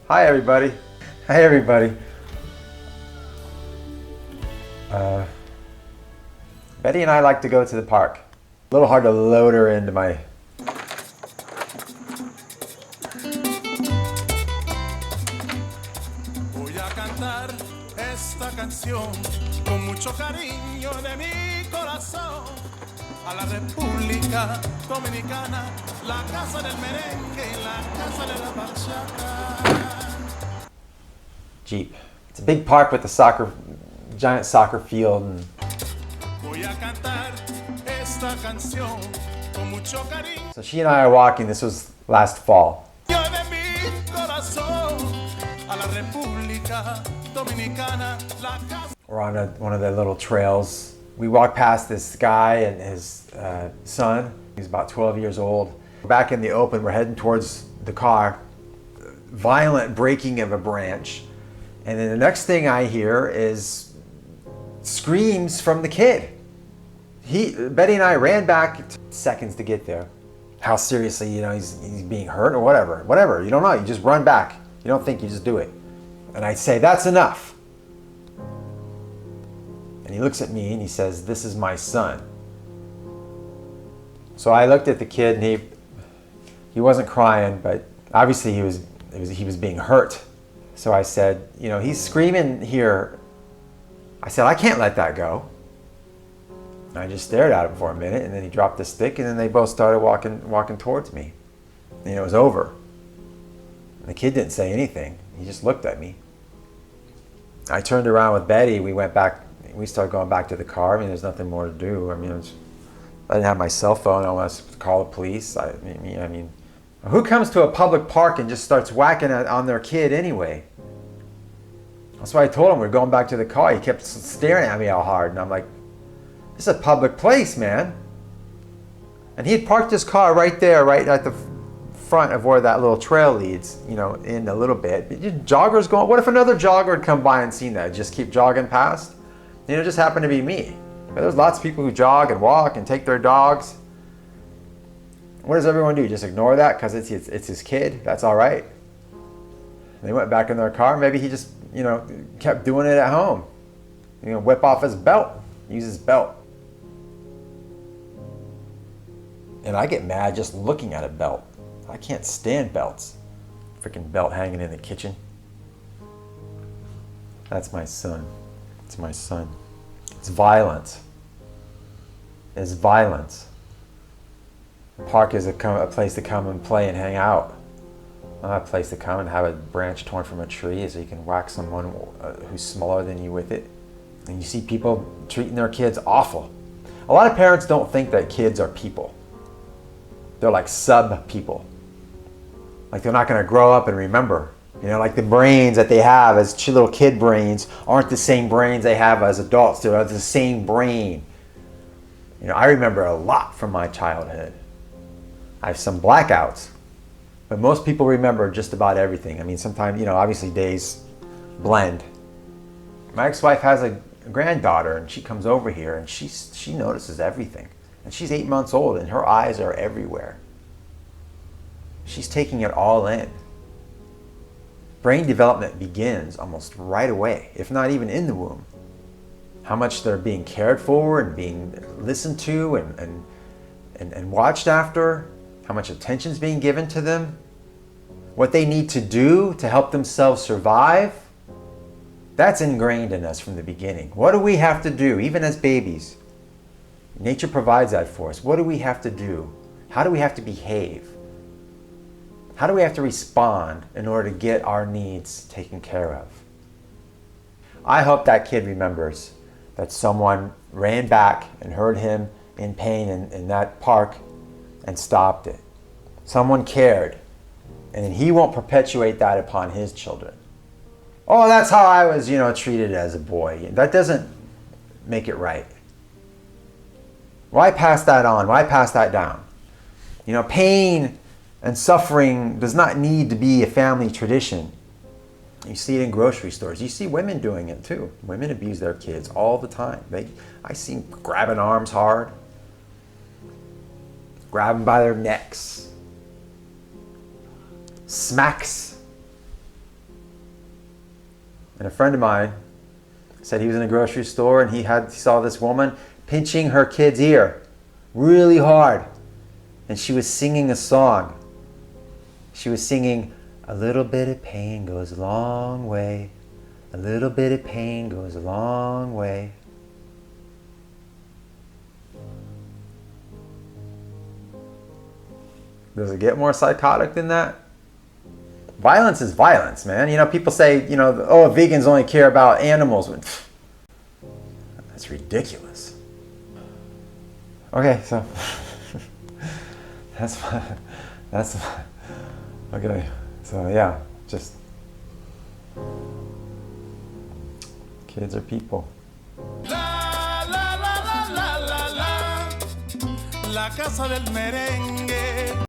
Hi everybody. Hi everybody. Betty and I like to go to the park. A little hard to load her into my... Voy a cantar esta canción con mucho cariño de mi corazón a la República Dominicana, la casa del merengue, la casa de la bachata. Jeep. It's a big park with a giant soccer field and... Voy a cantar esta canción con mucho cariño So she and I are walking. This was last fall. de mi corazón a la República Dominicana, la casa. We're on one of the little trails. We walked past this guy and his son. He's about 12 years old. We're back in the open. We're heading towards the car. Violent breaking of a branch. And then the next thing I hear is screams from the kid. Betty and I ran back seconds to get there. How seriously, he's being hurt or whatever. Whatever, you don't know. You just run back. You don't think, you just do it. And I say, that's enough. And he looks at me and he says, this is my son. So I looked at the kid and he wasn't crying, but obviously he was being hurt. So I said, he's screaming here. I said, I can't let that go. And I just stared at him for a minute, and then he dropped the stick, and then they both started walking towards me. And it was over. And the kid didn't say anything. He just looked at me. I turned around with Betty. We went back. We started going back to the car. I mean, there's nothing more to do. I didn't have my cell phone. I wanted to call the police. I mean, who comes to a public park and just starts whacking on their kid anyway? That's why I told him we're going back to the car. He kept staring at me all hard, and I'm like, this is a public place, man. And he had parked his car right there, right at the front of where that little trail leads, in a little bit. Joggers going, what if another jogger had come by and seen that? Just keep jogging past? It just happened to be me. But there's lots of people who jog and walk and take their dogs. What does everyone do? Just ignore that because it's his kid? That's all right. They went back in their car. Maybe he just, kept doing it at home. Whip off his belt, use his belt. And I get mad just looking at a belt. I can't stand belts. Freaking belt hanging in the kitchen. That's my son. It's my son. It's violence. It's violence. Park is a place to come and play and hang out. Not a place to come and have a branch torn from a tree so you can whack someone who's smaller than you with it. And you see people treating their kids awful. A lot of parents don't think that kids are people. They're like sub-people. Like they're not going to grow up and remember. Like the brains that they have as little kid brains aren't the same brains they have as adults. They're the same brain. I remember a lot from my childhood. I have some blackouts. But most people remember just about everything. I mean, sometimes, obviously days blend. My ex-wife has a granddaughter and she comes over here and she notices everything. And she's 8 months old and her eyes are everywhere. She's taking it all in. Brain development begins almost right away, if not even in the womb. How much they're being cared for and being listened to and watched after, how much attention is being given to them, what they need to do to help themselves survive. That's ingrained in us from the beginning. What do we have to do, even as babies? Nature provides that for us. What do we have to do? How do we have to behave? How do we have to respond in order to get our needs taken care of? I hope that kid remembers that someone ran back and heard him in pain in that park and stopped it. Someone cared. And he won't perpetuate that upon his children. Oh, that's how I was, treated as a boy. That doesn't make it right. Why pass that on? Why pass that down? Pain and suffering does not need to be a family tradition. You see it in grocery stores. You see women doing it too. Women abuse their kids all the time. I see them grabbing arms hard, grab them by their necks, smacks. And a friend of mine said he was in a grocery store and he saw this woman pinching her kid's ear really hard. And she was singing a song. She was singing, "A little bit of pain goes a long way. A little bit of pain goes a long way." Does it get more psychotic than that? Violence is violence, man. You know, people say, you know, oh, vegans only care about animals. That's ridiculous. Okay, so that's okay. So yeah, just kids are people. La la la la la la la, la casa del merengue.